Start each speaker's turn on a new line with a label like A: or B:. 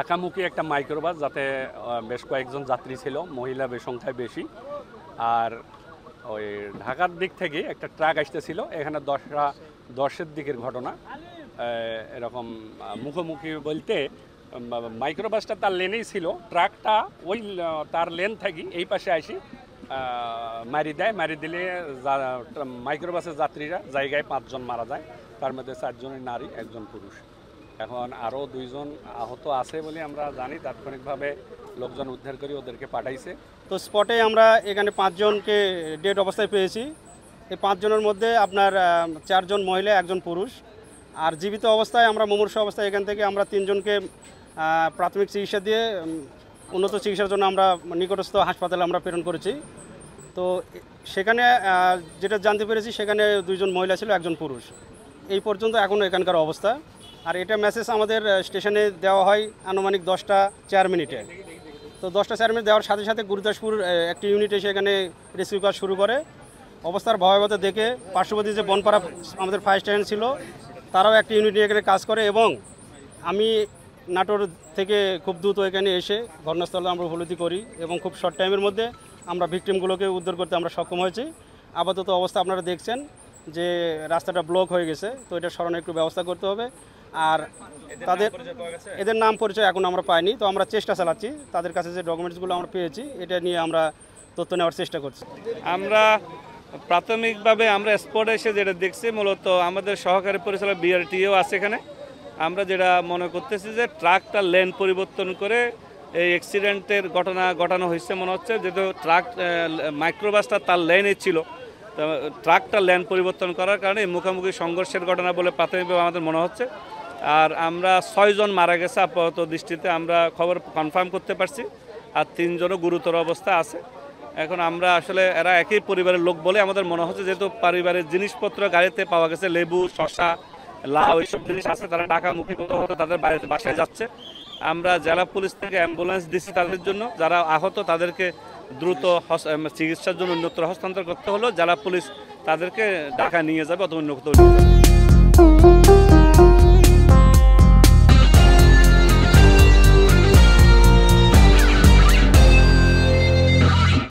A: ঢাকামুখী একটা মাইক্রোবাস, যাতে বেশ কয়েকজন যাত্রী ছিল, মহিলা সংখ্যায় বেশি। আর ওই ঢাকার দিক থেকে একটা ট্রাক আসতেছিল, এখানে 10-এর দিকের ঘটনা। এরকম মুখোমুখি বলতে মাইক্রোবাসটা তার লেনেই ছিল, ট্রাকটা ওই তার লেন থেকে এই পাশে আসি মারি দেয়। মারি দিলে মাইক্রোবাসের যাত্রীরা জায়গায় 5 জন মারা যায়, তার মধ্যে 4 জনই নারী, 1 জন পুরুষ। এখন আরও 2 জন আহত আছে বলে আমরা জানি। তাৎক্ষণিকভাবে লোকজন উদ্ধার করে ওদেরকে পাঠাইছে।
B: তো স্পটে আমরা এখানে 5 জনকে ডেড অবস্থায় পেয়েছি। এই 5 জনের মধ্যে আপনার 4 জন মহিলা, 1 জন পুরুষ। আর জীবিত অবস্থায় আমরা মুমূর্ষু অবস্থায় এখান থেকে আমরা 3 জনকে প্রাথমিক চিকিৎসা দিয়ে উন্নত চিকিৎসার জন্য আমরা নিকটস্থ হাসপাতালে আমরা প্রেরণ করেছি। তো সেখানে যেটা জানতে পেরেছি, সেখানে 2 জন মহিলা ছিল, 1 জন পুরুষ। এই পর্যন্ত এখনও এখানকার অবস্থা। আর এটা মেসেজ আমাদের স্টেশনে দেওয়া হয় আনুমানিক 10টা 4 মিনিটে। তো 10টা 4 মিনিট দেওয়ার সাথে সাথে গুরুদাসপুর একটি ইউনিট এসে এখানে রেস্কিউ কাজ শুরু করে। অবস্থার ভয়াবহতা দেখে পার্শ্ববর্তী যে বনপাড়া আমাদের ফায়ার স্টেশন ছিল, তারাও একটি ইউনিট নিয়ে এখানে কাজ করে। এবং আমি নাটোর থেকে খুব দ্রুত এখানে এসে ঘটনাস্থলে আমরা উপলব্ধি করি এবং খুব শর্ট টাইমের মধ্যে আমরা ভিকটিমগুলোকে উদ্ধার করতে আমরা সক্ষম হয়েছি। আপাতত অবস্থা আপনারা দেখছেন যে রাস্তাটা ব্লক হয়ে গেছে, তো এটা সরানোর একটু ব্যবস্থা করতে হবে। আর এদের নাম পরিচয় এখন আমরা পাইনি, তো আমরা চেষ্টা চালাচ্ছি। তাদের কাছে যে ডকুমেন্টসগুলো আমরা পেয়েছি, এটা নিয়ে আমরা তথ্য নেওয়ার চেষ্টা করছি।
C: আমরা প্রাথমিকভাবে আমরা স্পটে এসে যেটা দেখছি, মূলত আমাদের সহকারী পরিচালক বিআরটিও আছে এখানে। আমরা যেটা মনে করতেছি যে ট্রাকটা লেন পরিবর্তন করে এই অ্যাক্সিডেন্টের ঘটনা ঘটানো হয়েছে মনে হচ্ছে। যেহেতু ট্রাক মাইক্রোবাসটা তার লেনে ছিল, তো ট্রাকটা লেন পরিবর্তন করার কারণে মুখোমুখি সংঘর্ষের ঘটনা বলে প্রাথমিকভাবে আমাদের মনে হচ্ছে। আর আমরা 6 জন মারা গেছে আপাতত দৃষ্টিতে আমরা খবর কনফার্ম করতে পারছি, আর 3 জনও গুরুতর অবস্থা আছে। এখন আমরা আসলে এরা একই পরিবারের লোক বলে আমাদের মনে হচ্ছে, যেহেতু পারিবারিক জিনিসপত্র গাড়িতে পাওয়া গেছে, লেবু, শসা, লাউ, এইসব জিনিস আছে। তারা ঢাকামুখী কোথাও তাদের বাসায় যাচ্ছে। আমরা জেলা পুলিশ থেকে অ্যাম্বুলেন্স দিচ্ছি তাদের জন্য। যারা আহত তাদেরকে দ্রুত চিকিৎসার জন্য অন্যত্র হস্তান্তর করতে হলো। জেলা পুলিশ তাদেরকে ঢাকা নিয়ে যাবে অথবা অন্য কোথাও নিয়ে যাবে।